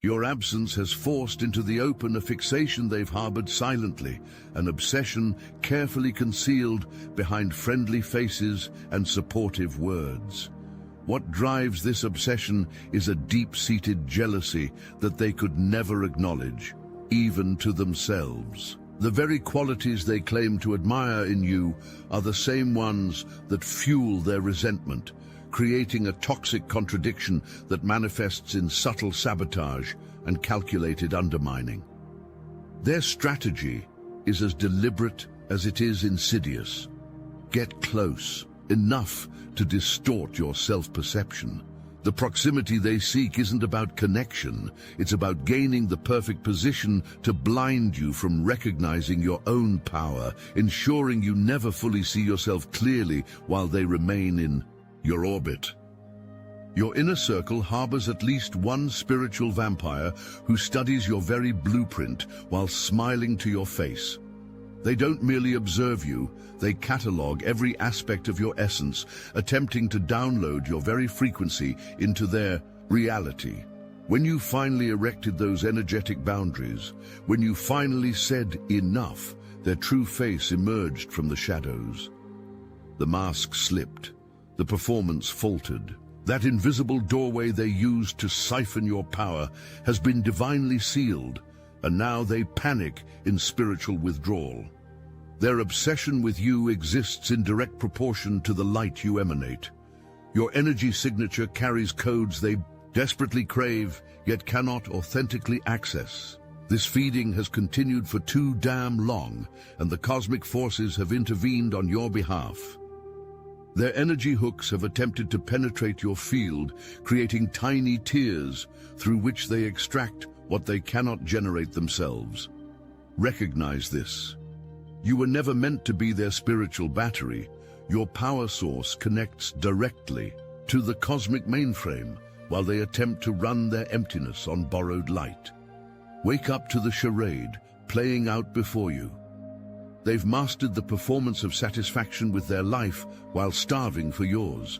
Your absence has forced into the open a fixation they've harbored silently, an obsession carefully concealed behind friendly faces and supportive words. What drives this obsession is a deep-seated jealousy that they could never acknowledge, even to themselves. The very qualities they claim to admire in you are the same ones that fuel their resentment, creating a toxic contradiction that manifests in subtle sabotage and calculated undermining. Their strategy is as deliberate as it is insidious. Get close, enough to distort your self-perception. The proximity they seek isn't about connection, it's about gaining the perfect position to blind you from recognizing your own power, ensuring you never fully see yourself clearly while they remain in your orbit. Your inner circle harbors at least one spiritual vampire who studies your very blueprint while smiling to your face. They don't merely observe you, they catalog every aspect of your essence, attempting to download your very frequency into their reality. When you finally erected those energetic boundaries, when you finally said enough, their true face emerged from the shadows. The mask slipped. The performance faltered. That invisible doorway they used to siphon your power has been divinely sealed, and now they panic in spiritual withdrawal. Their obsession with you exists in direct proportion to the light you emanate. Your energy signature carries codes they desperately crave, yet cannot authentically access. This feeding has continued for too damn long, and the cosmic forces have intervened on your behalf. Their energy hooks have attempted to penetrate your field, creating tiny tears through which they extract what they cannot generate themselves. Recognize this. You were never meant to be their spiritual battery. Your power source connects directly to the cosmic mainframe while they attempt to run their emptiness on borrowed light. Wake up to the charade playing out before you. They've mastered the performance of satisfaction with their life while starving for yours.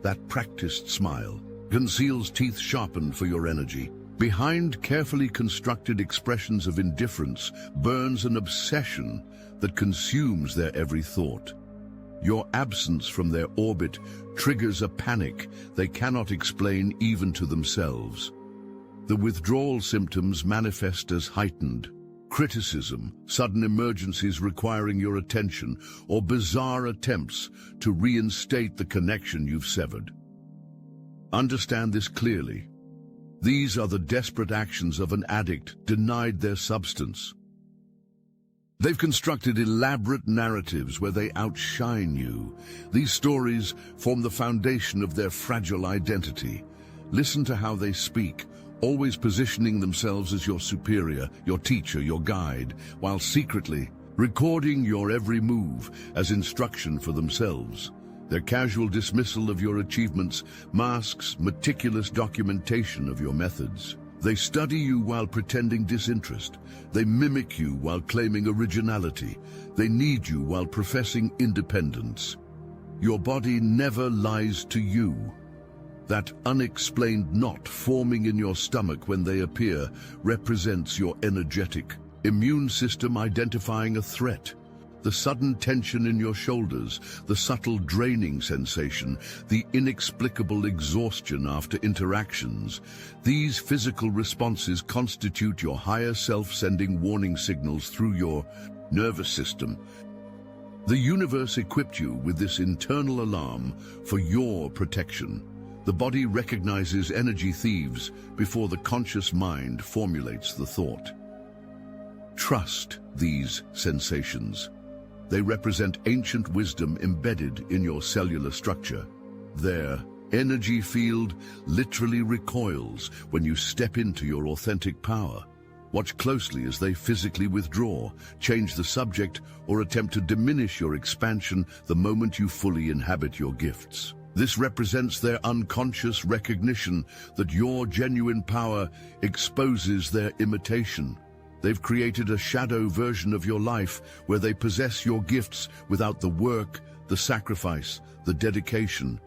That practiced smile conceals teeth sharpened for your energy. Behind carefully constructed expressions of indifference burns an obsession that consumes their every thought. Your absence from their orbit triggers a panic they cannot explain even to themselves. The withdrawal symptoms manifest as heightened criticism, sudden emergencies requiring your attention, or bizarre attempts to reinstate the connection you've severed. Understand this clearly. These are the desperate actions of an addict denied their substance. They've constructed elaborate narratives where they outshine you. These stories form the foundation of their fragile identity. Listen to how they speak, always positioning themselves as your superior, your teacher, your guide, while secretly recording your every move as instruction for themselves. Their casual dismissal of your achievements masks meticulous documentation of your methods. They study you while pretending disinterest. They mimic you while claiming originality. They need you while professing independence. Your body never lies to you. That unexplained knot forming in your stomach when they appear represents your energetic immune system identifying a threat. The sudden tension in your shoulders, the subtle draining sensation, the inexplicable exhaustion after interactions, these physical responses constitute your higher self sending warning signals through your nervous system. The universe equipped you with this internal alarm for your protection. The body recognizes energy thieves before the conscious mind formulates the thought. Trust these sensations. They represent ancient wisdom embedded in your cellular structure. Their energy field literally recoils when you step into your authentic power. Watch closely as they physically withdraw, change the subject, or attempt to diminish your expansion the moment you fully inhabit your gifts. This represents their unconscious recognition that your genuine power exposes their imitation. They've created a shadow version of your life where they possess your gifts without the work, the sacrifice, the dedication.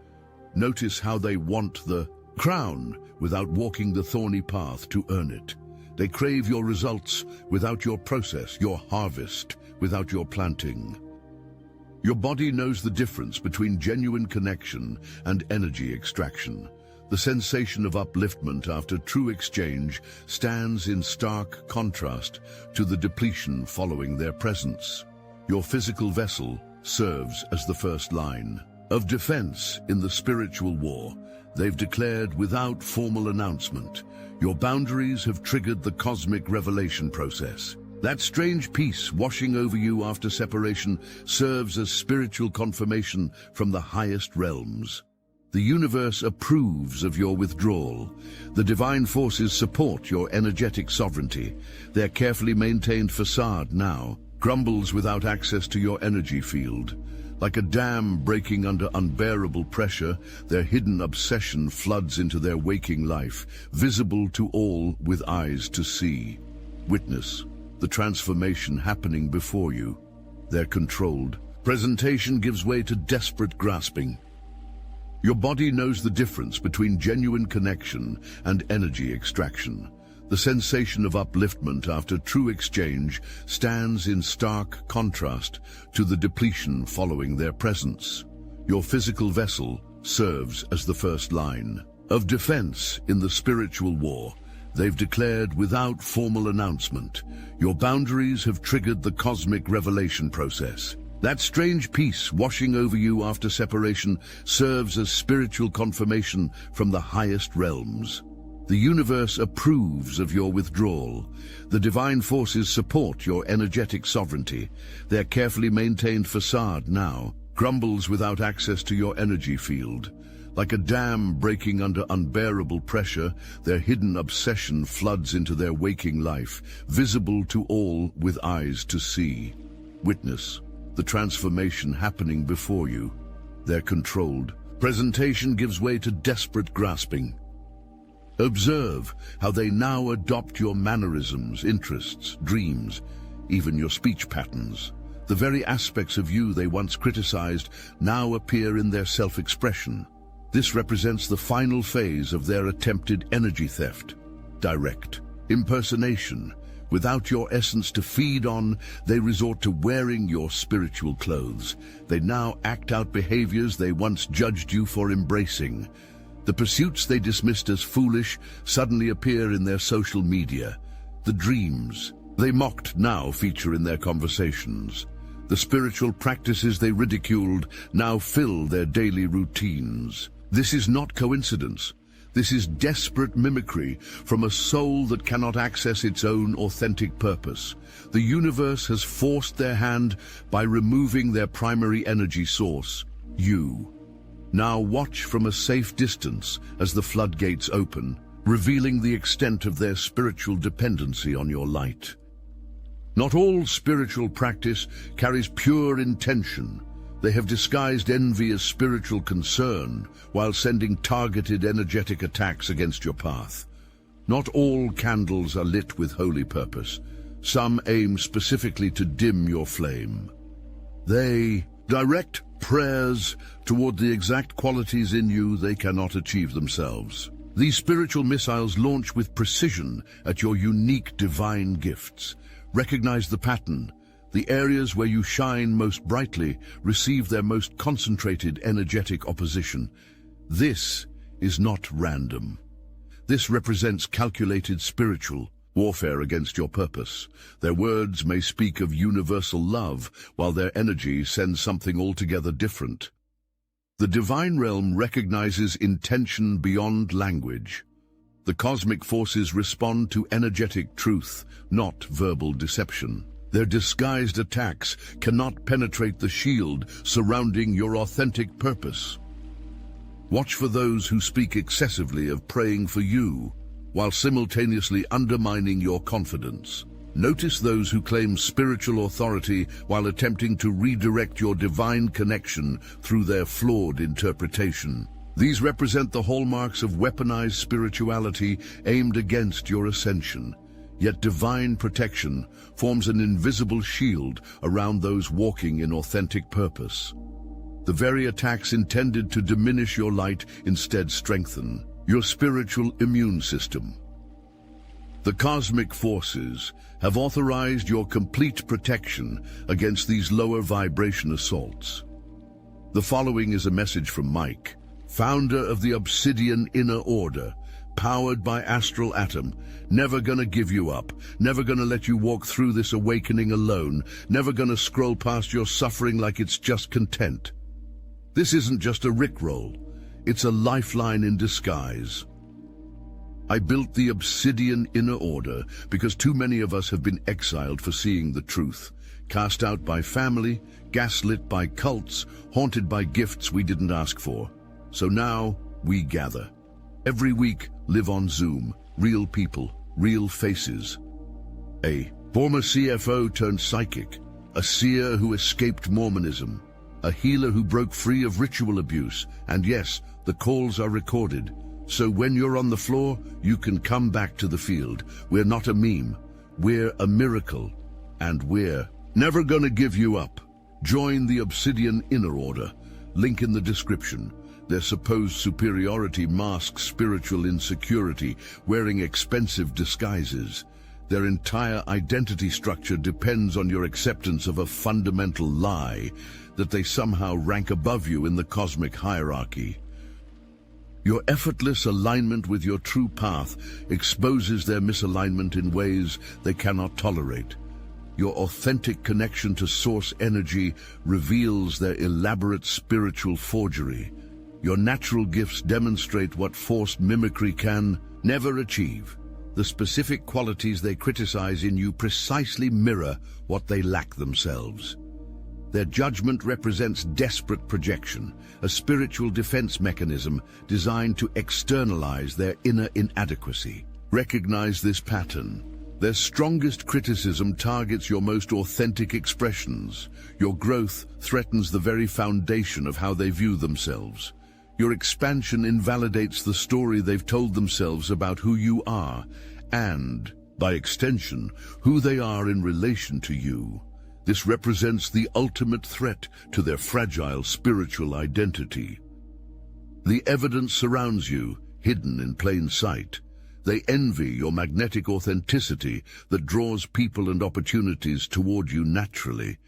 Notice how they want the crown without walking the thorny path to earn it. They crave your results without your process, your harvest without your planting. Your body knows the difference between genuine connection and energy extraction. The sensation of upliftment after true exchange stands in stark contrast to the depletion following their presence. Your physical vessel serves as the first line of defense in the spiritual war. They've declared without formal announcement. Your boundaries have triggered the cosmic revelation process. That strange peace washing over you after separation serves as spiritual confirmation from the highest realms. The universe approves of your withdrawal. The divine forces support your energetic sovereignty. Their carefully maintained facade now crumbles without access to your energy field. Like a dam breaking under unbearable pressure, their hidden obsession floods into their waking life, visible to all with eyes to see. Witness the transformation happening before you. Their controlled presentation gives way to desperate grasping. Your body knows the difference between genuine connection and energy extraction. The sensation of upliftment after true exchange stands in stark contrast to the depletion following their presence. Your physical vessel serves as the first line of defense in the spiritual war. They've declared without formal announcement. Your boundaries have triggered the cosmic revelation process. That strange peace washing over you after separation serves as spiritual confirmation from the highest realms. The universe approves of your withdrawal. The divine forces support your energetic sovereignty. Their carefully maintained facade now crumbles without access to your energy field. Like a dam breaking under unbearable pressure, their hidden obsession floods into their waking life, visible to all with eyes to see. Witness the transformation happening before you. Their controlled presentation gives way to desperate grasping. Observe how they now adopt your mannerisms, interests, dreams, even your speech patterns. The very aspects of you they once criticized now appear in their self-expression. This represents the final phase of their attempted energy theft. Direct impersonation. Without your essence to feed on, they resort to wearing your spiritual clothes. They now act out behaviors they once judged you for embracing. The pursuits they dismissed as foolish suddenly appear in their social media. The dreams they mocked now feature in their conversations. The spiritual practices they ridiculed now fill their daily routines. This is not coincidence. This is desperate mimicry from a soul that cannot access its own authentic purpose. The universe has forced their hand by removing their primary energy source, you. Now watch from a safe distance as the floodgates open, revealing the extent of their spiritual dependency on your light. Not all spiritual practice carries pure intention. They have disguised envy as spiritual concern while sending targeted energetic attacks against your path. Not all candles are lit with holy purpose. Some aim specifically to dim your flame. They direct prayers toward the exact qualities in you they cannot achieve themselves. These spiritual missiles launch with precision at your unique divine gifts. Recognize the pattern. The areas where you shine most brightly receive their most concentrated energetic opposition. This is not random. This represents calculated spiritual warfare against your purpose. Their words may speak of universal love, while their energy sends something altogether different. The divine realm recognizes intention beyond language. The cosmic forces respond to energetic truth, not verbal deception. Their disguised attacks cannot penetrate the shield surrounding your authentic purpose. Watch for those who speak excessively of praying for you, while simultaneously undermining your confidence. Notice those who claim spiritual authority while attempting to redirect your divine connection through their flawed interpretation. These represent the hallmarks of weaponized spirituality aimed against your ascension. Yet divine protection forms an invisible shield around those walking in authentic purpose. The very attacks intended to diminish your light instead strengthen. your spiritual immune system. The cosmic forces have authorized your complete protection against these lower vibration assaults. The following is a message from Mike, founder of the Obsidian Inner Order, powered by Astral Atom. Never gonna give you up, never gonna let you walk through this awakening alone, never gonna scroll past your suffering like it's just content. This isn't just a rickroll, it's a lifeline in disguise. I built the Obsidian Inner Order because too many of us have been exiled for seeing the truth, cast out by family, gaslit by cults, haunted by gifts we didn't ask for. So now we gather. Every week, live on Zoom, real people, real faces. A former CFO turned psychic, a seer who escaped Mormonism, a healer who broke free of ritual abuse, and yes, the calls are recorded. So when you're on the floor, you can come back to the field. We're not a meme, we're a miracle, and we're never gonna give you up. Join the Obsidian Inner Order, link in the description. Their supposed superiority masks spiritual insecurity, wearing expensive disguises. Their entire identity structure depends on your acceptance of a fundamental lie, that they somehow rank above you in the cosmic hierarchy. Your effortless alignment with your true path exposes their misalignment in ways they cannot tolerate. Your authentic connection to source energy reveals their elaborate spiritual forgery. Your natural gifts demonstrate what forced mimicry can never achieve. The specific qualities they criticize in you precisely mirror what they lack themselves. Their judgment represents desperate projection, a spiritual defense mechanism designed to externalize their inner inadequacy. Recognize this pattern. Their strongest criticism targets your most authentic expressions. Your growth threatens the very foundation of how they view themselves. Your expansion invalidates the story they've told themselves about who you are, and, by extension, who they are in relation to you. This represents the ultimate threat to their fragile spiritual identity. The evidence surrounds you, hidden in plain sight. They envy your magnetic authenticity that draws people and opportunities toward you naturally.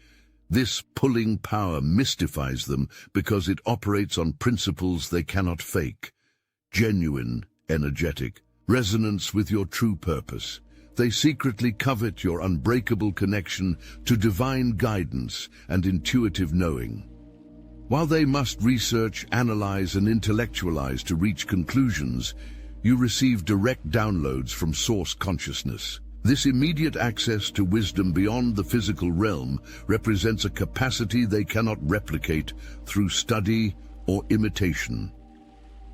This pulling power mystifies them because it operates on principles they cannot fake. Genuine, energetic, resonance with your true purpose. They secretly covet your unbreakable connection to divine guidance and intuitive knowing. While they must research, analyze, and intellectualize to reach conclusions, you receive direct downloads from source consciousness. This immediate access to wisdom beyond the physical realm represents a capacity they cannot replicate through study or imitation.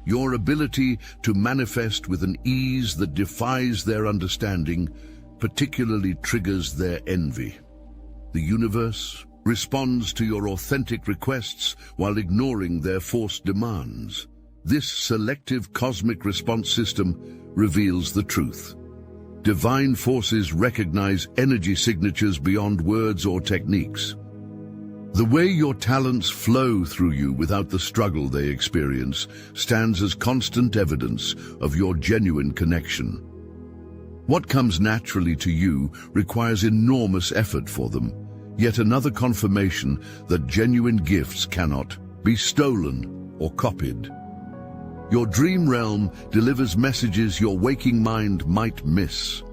Your ability to manifest with an ease that defies their understanding particularly triggers their envy. The universe responds to your authentic requests while ignoring their forced demands. This selective cosmic response system reveals the truth. Divine forces recognize energy signatures beyond words or techniques. The way your talents flow through you without the struggle they experience stands as constant evidence of your genuine connection. What comes naturally to you requires enormous effort for them, yet another confirmation that genuine gifts cannot be stolen or copied. Your dream realm delivers messages your waking mind might miss.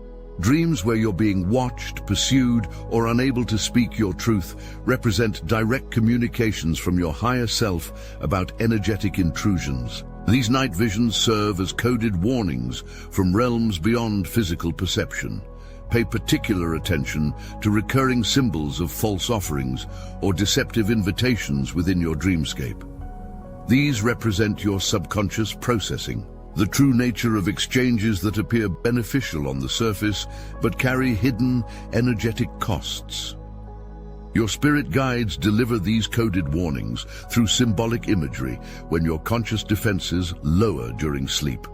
Dreams where you're being watched, pursued, or unable to speak your truth represent direct communications from your higher self about energetic intrusions. These night visions serve as coded warnings from realms beyond physical perception. Pay particular attention to recurring symbols of false offerings or deceptive invitations within your dreamscape. These represent your subconscious processing, the true nature of exchanges that appear beneficial on the surface but carry hidden energetic costs. Your spirit guides deliver these coded warnings through symbolic imagery when your conscious defenses lower during sleep.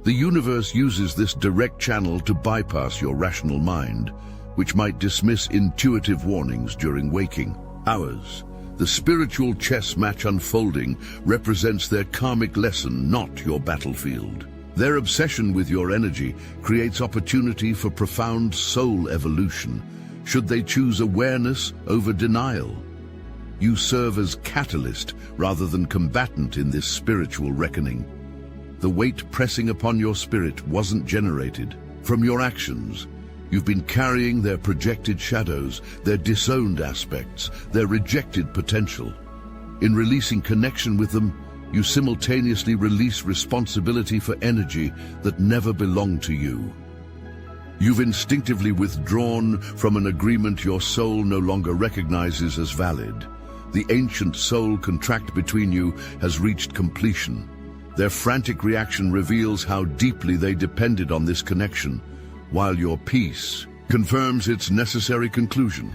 The universe uses this direct channel to bypass your rational mind, which might dismiss intuitive warnings during waking hours. The spiritual chess match unfolding represents their karmic lesson, not your battlefield. Their obsession with your energy creates opportunity for profound soul evolution, should they choose awareness over denial. You serve as catalyst rather than combatant in this spiritual reckoning. The weight pressing upon your spirit wasn't generated from your actions. You've been carrying their projected shadows, their disowned aspects, their rejected potential. In releasing connection with them, you simultaneously release responsibility for energy that never belonged to you. You've instinctively withdrawn from an agreement your soul no longer recognizes as valid. The ancient soul contract between you has reached completion. Their frantic reaction reveals how deeply they depended on this connection, while your peace confirms its necessary conclusion.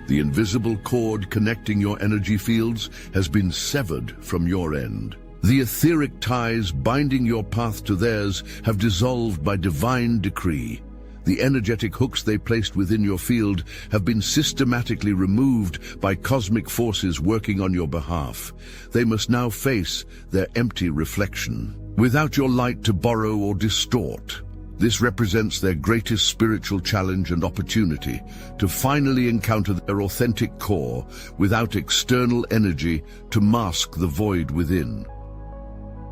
The invisible cord connecting your energy fields has been severed from your end. The etheric ties binding your path to theirs have dissolved by divine decree. The energetic hooks they placed within your field have been systematically removed by cosmic forces working on your behalf. They must now face their empty reflection, without your light to borrow or distort. This represents their greatest spiritual challenge and opportunity to finally encounter their authentic core without external energy to mask the void within.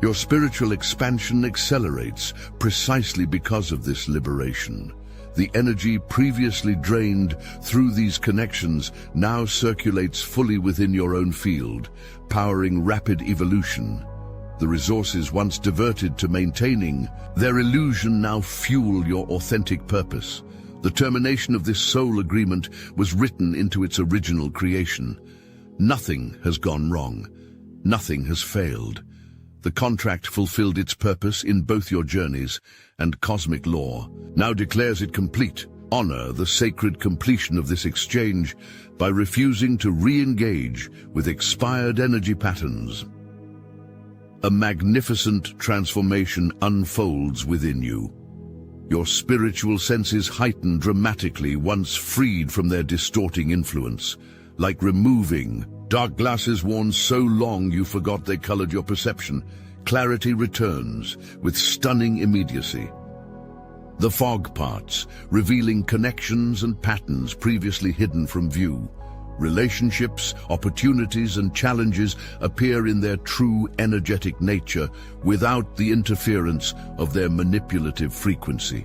Your spiritual expansion accelerates precisely because of this liberation. The energy previously drained through these connections now circulates fully within your own field, powering rapid evolution. The resources once diverted to maintaining their illusion now fuel your authentic purpose. The termination of this soul agreement was written into its original creation. Nothing has gone wrong. Nothing has failed. The contract fulfilled its purpose in both your journeys, and cosmic law now declares it complete. Honor the sacred completion of this exchange by refusing to re-engage with expired energy patterns. A magnificent transformation unfolds within you. Your spiritual senses heighten dramatically once freed from their distorting influence, like removing dark glasses worn so long you forgot they colored your perception. Clarity returns with stunning immediacy. The fog parts, revealing connections and patterns previously hidden from view. Relationships, opportunities, and challenges appear in their true energetic nature without the interference of their manipulative frequency.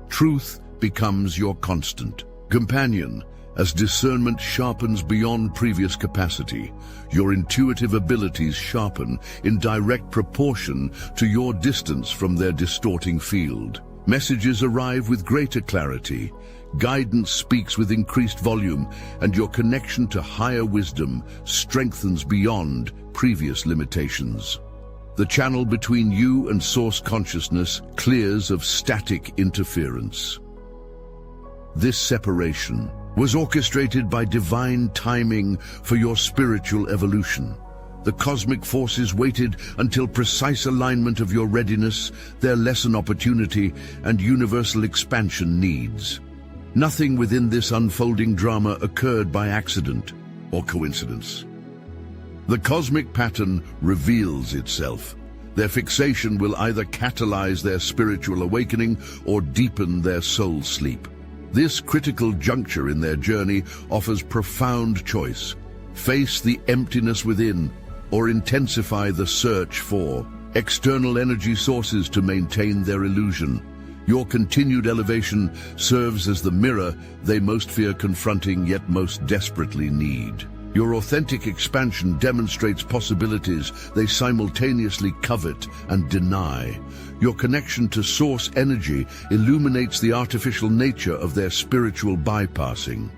Truth becomes your constant companion as discernment sharpens beyond previous capacity. Your intuitive abilities sharpen in direct proportion to your distance from their distorting field. Messages arrive with greater clarity. Guidance speaks with increased volume, and your connection to higher wisdom strengthens beyond previous limitations. The channel between you and source consciousness clears of static interference. This separation was orchestrated by divine timing for your spiritual evolution. The cosmic forces waited until precise alignment of your readiness, their lesson opportunity, and universal expansion needs. Nothing within this unfolding drama occurred by accident or coincidence. The cosmic pattern reveals itself. Their fixation will either catalyze their spiritual awakening or deepen their soul sleep. This critical juncture in their journey offers profound choice. Face the emptiness within, or intensify the search for external energy sources to maintain their illusion. Your continued elevation serves as the mirror they most fear confronting yet most desperately need. Your authentic expansion demonstrates possibilities they simultaneously covet and deny. Your connection to source energy illuminates the artificial nature of their spiritual bypassing.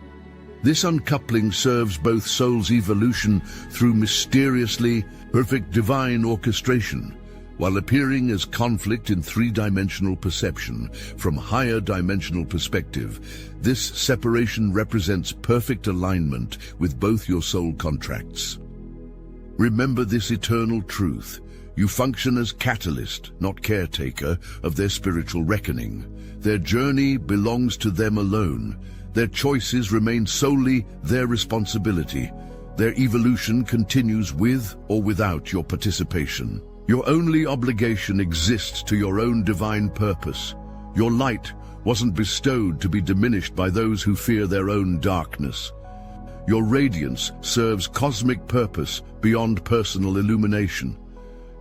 This uncoupling serves both souls' evolution through mysteriously perfect divine orchestration, while appearing as conflict in three-dimensional perception. From higher dimensional perspective, this separation represents perfect alignment with both your soul contracts. Remember this eternal truth. You function as catalyst, not caretaker, of their spiritual reckoning. Their journey belongs to them alone. Their choices remain solely their responsibility. Their evolution continues with or without your participation. Your only obligation exists to your own divine purpose. Your light wasn't bestowed to be diminished by those who fear their own darkness. Your radiance serves cosmic purpose beyond personal illumination.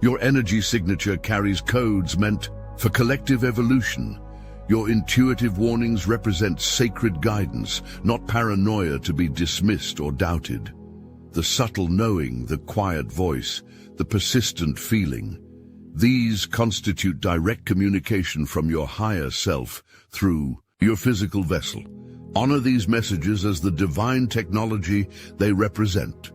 Your energy signature carries codes meant for collective evolution. Your intuitive warnings represent sacred guidance, not paranoia to be dismissed or doubted. The subtle knowing, the quiet voice, the persistent feeling. These constitute direct communication from your higher self through your physical vessel. Honor these messages as the divine technology they represent.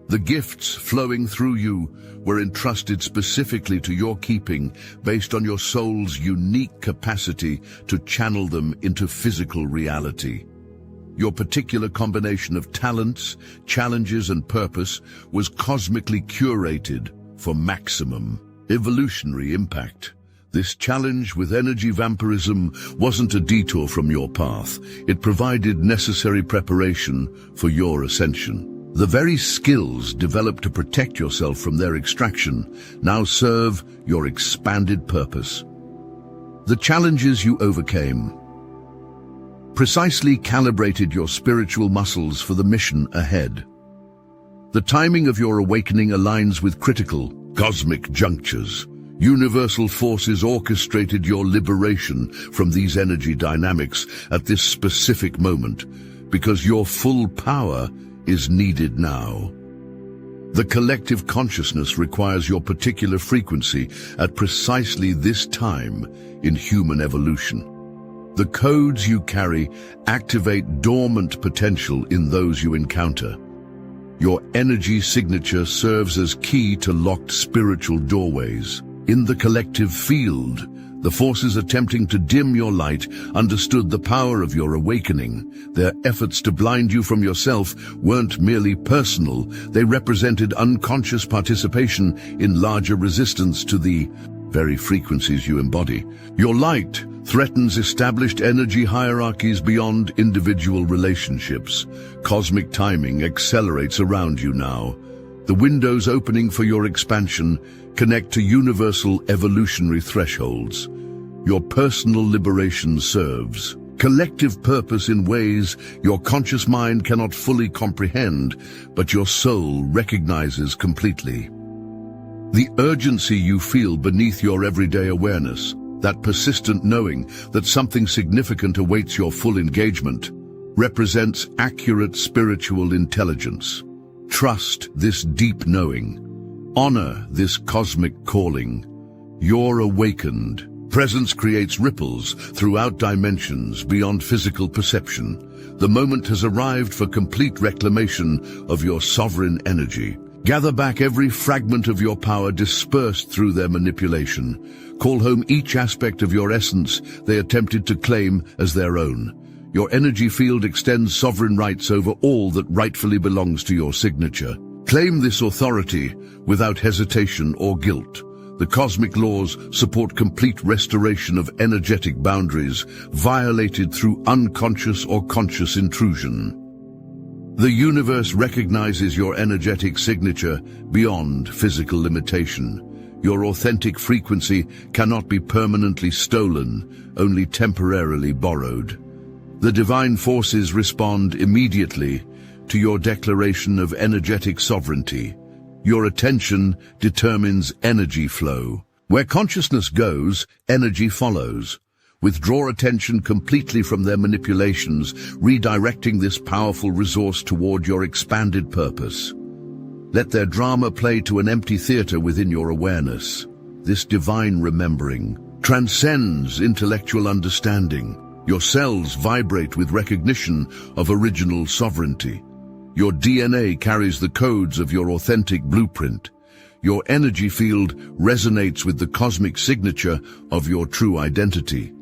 The gifts flowing through you were entrusted specifically to your keeping based on your soul's unique capacity to channel them into physical reality. Your particular combination of talents, challenges, and purpose was cosmically curated for maximum evolutionary impact. This challenge with energy vampirism wasn't a detour from your path. It provided necessary preparation for your ascension. The very skills developed to protect yourself from their extraction now serve your expanded purpose. The challenges you overcame precisely calibrated your spiritual muscles for the mission ahead. The timing of your awakening aligns with critical cosmic junctures. Universal forces orchestrated your liberation from these energy dynamics at this specific moment, because your full power is needed now. The collective consciousness requires your particular frequency at precisely this time in human evolution. The codes you carry activate dormant potential in those you encounter. Your energy signature serves as key to locked spiritual doorways. In the collective field, the forces attempting to dim your light understood the power of your awakening. Their efforts to blind you from yourself weren't merely personal, they represented unconscious participation in larger resistance to the very frequencies you embody. Your light threatens established energy hierarchies beyond individual relationships. Cosmic timing accelerates around you now. The windows opening for your expansion connect to universal evolutionary thresholds. Your personal liberation serves collective purpose in ways your conscious mind cannot fully comprehend, but your soul recognizes completely. The urgency you feel beneath your everyday awareness, that persistent knowing that something significant awaits your full engagement, represents accurate spiritual intelligence. Trust this deep knowing. Honor this cosmic calling. You're awakened. Presence creates ripples throughout dimensions beyond physical perception. The moment has arrived for complete reclamation of your sovereign energy. Gather back every fragment of your power dispersed through their manipulation. Call home each aspect of your essence they attempted to claim as their own. Your energy field extends sovereign rights over all that rightfully belongs to your signature. Claim this authority without hesitation or guilt. The cosmic laws support complete restoration of energetic boundaries violated through unconscious or conscious intrusion. The universe recognizes your energetic signature beyond physical limitation. Your authentic frequency cannot be permanently stolen, only temporarily borrowed. The divine forces respond immediately to your declaration of energetic sovereignty. Your attention determines energy flow. Where consciousness goes, energy follows. Withdraw attention completely from their manipulations, redirecting this powerful resource toward your expanded purpose. Let their drama play to an empty theater within your awareness. This divine remembering transcends intellectual understanding. Your cells vibrate with recognition of original sovereignty. Your DNA carries the codes of your authentic blueprint. Your energy field resonates with the cosmic signature of your true identity.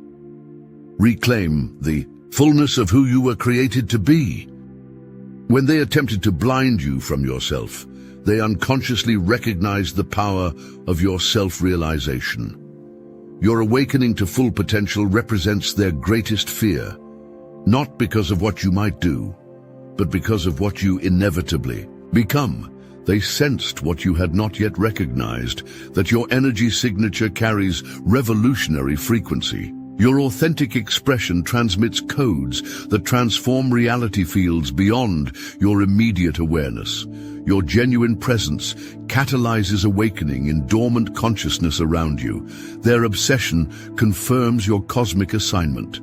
Reclaim the fullness of who you were created to be. When they attempted to blind you from yourself, they unconsciously recognized the power of your self-realization. Your awakening to full potential represents their greatest fear, not because of what you might do, but because of what you inevitably become. They sensed what you had not yet recognized, that your energy signature carries revolutionary frequency. Your authentic expression transmits codes that transform reality fields beyond your immediate awareness. Your genuine presence catalyzes awakening in dormant consciousness around you. Their obsession confirms your cosmic assignment.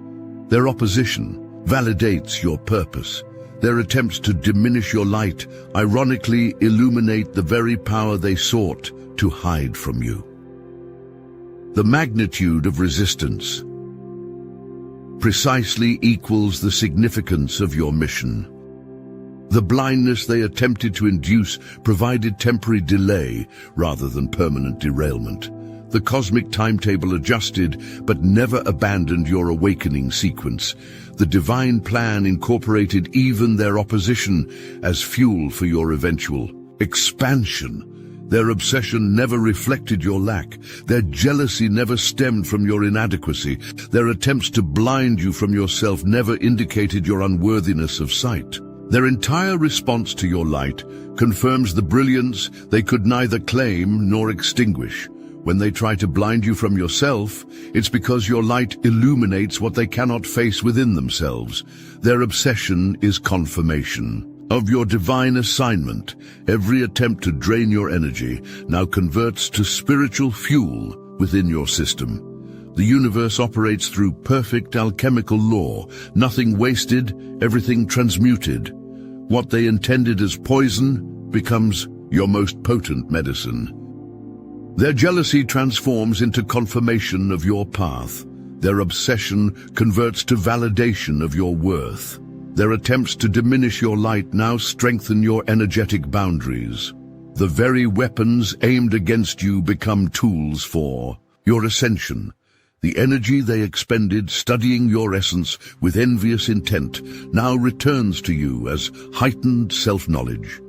Their opposition validates your purpose. Their attempts to diminish your light ironically illuminate the very power they sought to hide from you. The magnitude of resistance precisely equals the significance of your mission. The blindness they attempted to induce provided temporary delay rather than permanent derailment. The cosmic timetable adjusted but never abandoned your awakening sequence. The divine plan incorporated even their opposition as fuel for your eventual expansion. Their obsession never reflected your lack. Their jealousy never stemmed from your inadequacy. Their attempts to blind you from yourself never indicated your unworthiness of sight. Their entire response to your light confirms the brilliance they could neither claim nor extinguish. When they try to blind you from yourself, it's because your light illuminates what they cannot face within themselves. Their obsession is confirmation of your divine assignment. Every attempt to drain your energy now converts to spiritual fuel within your system. The universe operates through perfect alchemical law. Nothing wasted, everything transmuted. What they intended as poison becomes your most potent medicine. Their jealousy transforms into confirmation of your path. Their obsession converts to validation of your worth. Their attempts to diminish your light now strengthen your energetic boundaries. The very weapons aimed against you become tools for your ascension. The energy they expended studying your essence with envious intent now returns to you as heightened self-knowledge.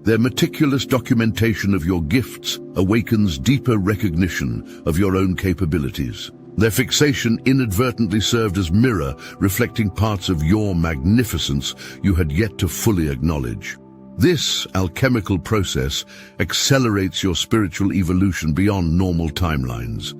Their meticulous documentation of your gifts awakens deeper recognition of your own capabilities. Their fixation inadvertently served as mirror, reflecting parts of your magnificence you had yet to fully acknowledge. This alchemical process accelerates your spiritual evolution beyond normal timelines.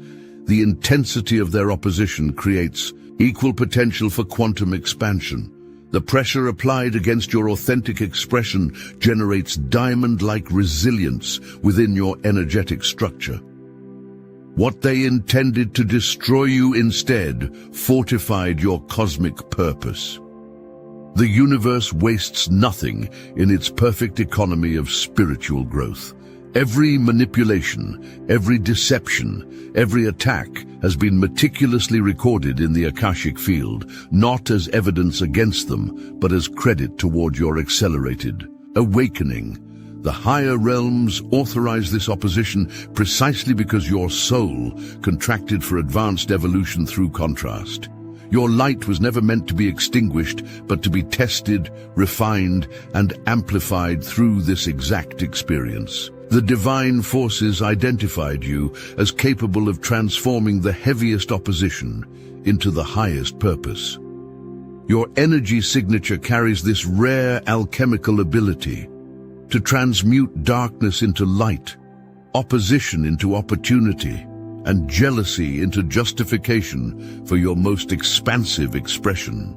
The intensity of their opposition creates equal potential for quantum expansion. The pressure applied against your authentic expression generates diamond-like resilience within your energetic structure. What they intended to destroy you instead fortified your cosmic purpose. The universe wastes nothing in its perfect economy of spiritual growth. Every manipulation, every deception, every attack has been meticulously recorded in the Akashic field, not as evidence against them, but as credit toward your accelerated awakening. The higher realms authorize this opposition precisely because your soul contracted for advanced evolution through contrast. Your light was never meant to be extinguished, but to be tested, refined, and amplified through this exact experience. The divine forces identified you as capable of transforming the heaviest opposition into the highest purpose. Your energy signature carries this rare alchemical ability to transmute darkness into light, opposition into opportunity, and jealousy into justification for your most expansive expression.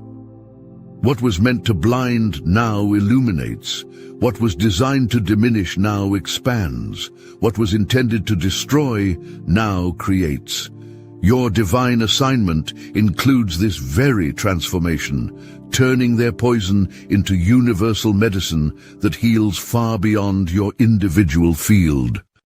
What was meant to blind now illuminates. What was designed to diminish now expands. What was intended to destroy now creates. Your divine assignment includes this very transformation, turning their poison into universal medicine that heals far beyond your individual field.